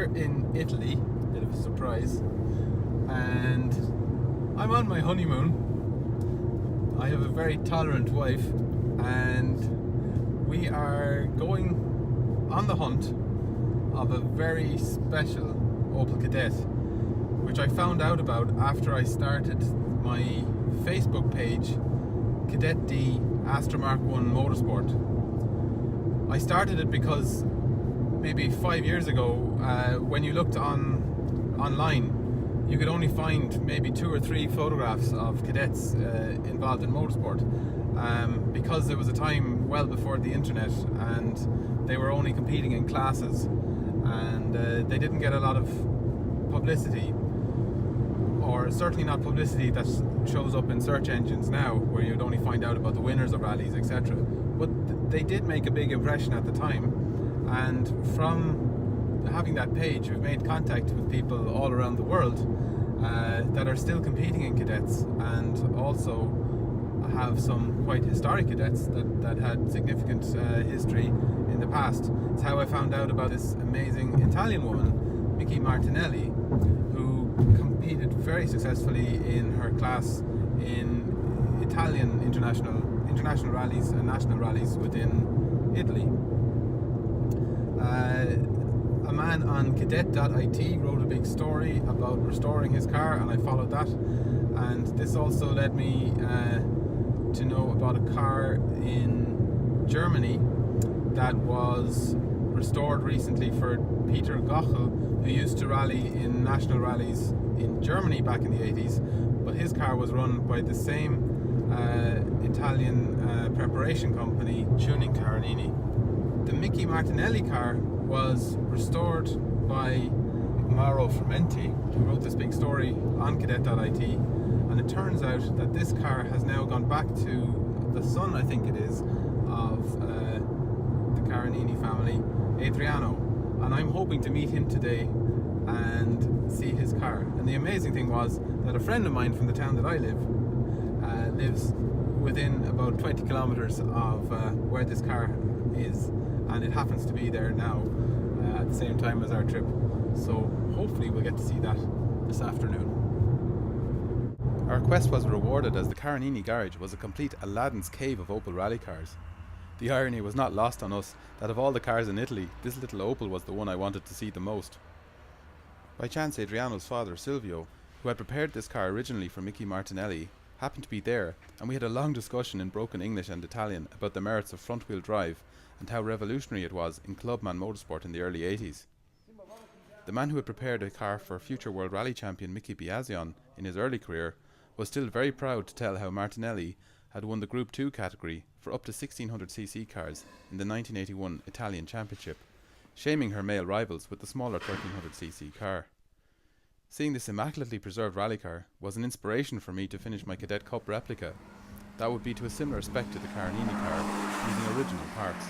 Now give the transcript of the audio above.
here in Italy, bit of a surprise, and I'm on my honeymoon. I have a very tolerant wife, and we are going on the hunt of a very special Opel Kadett, which I found out about after I started my Facebook page, Kadett D Astromark 1 Motorsport. I started it because maybe 5 years ago, when you looked online, you could only find maybe 2 or 3 photographs of cadets involved in motorsport, because there was a time well before the internet and they were only competing in classes, and they didn't get a lot of publicity, or certainly not publicity that shows up in search engines now, where you'd only find out about the winners of rallies, etc. But they did make a big impression at the time, and from having that page, we've made contact with people all around the world that are still competing in cadets, and also have some quite historic cadets that had significant history in the past. It's how I found out about this amazing Italian woman, Micky Martinelli, who competed very successfully in her class in Italian international rallies and national rallies within Italy. A man on Kadett.it wrote a big story about restoring his car, and I followed that, and this also led me to know about a car in Germany that was restored recently for Peter Gochel, who used to rally in national rallies in Germany back in the 80s, but his car was run by the same Italian preparation company, Tuning Carenini. The Micky Martinelli car was restored by Mauro Fermenti, who wrote this big story on Kadett.it, and it turns out that this car has now gone back to the son, I think it is, of the Carenini family, Adriano, and I'm hoping to meet him today and see his car. And the amazing thing was that a friend of mine from the town that I live lives within about 20 kilometers of where this car is, and it happens to be there now at the same time as our trip, so hopefully we'll get to see that this afternoon. Our quest was rewarded, as the Carenini garage was a complete Aladdin's cave of Opel rally cars. The irony was not lost on us that of all the cars in Italy, this little Opel was the one I wanted to see the most. By chance, Adriano's father, Silvio, who had prepared this car originally for Micky Martinelli, happened to be there, and we had a long discussion in broken English and Italian about the merits of front-wheel drive and how revolutionary it was in clubman motorsport in the early 80s. The man who had prepared a car for future World Rally champion Mickey Biasion in his early career was still very proud to tell how Martinelli had won the Group 2 category for up to 1600cc cars in the 1981 Italian Championship, shaming her male rivals with the smaller 1300cc car. Seeing this immaculately preserved rally car was an inspiration for me to finish my Kadett Cup replica that would be to a similar spec to the Carenini car, using original parts.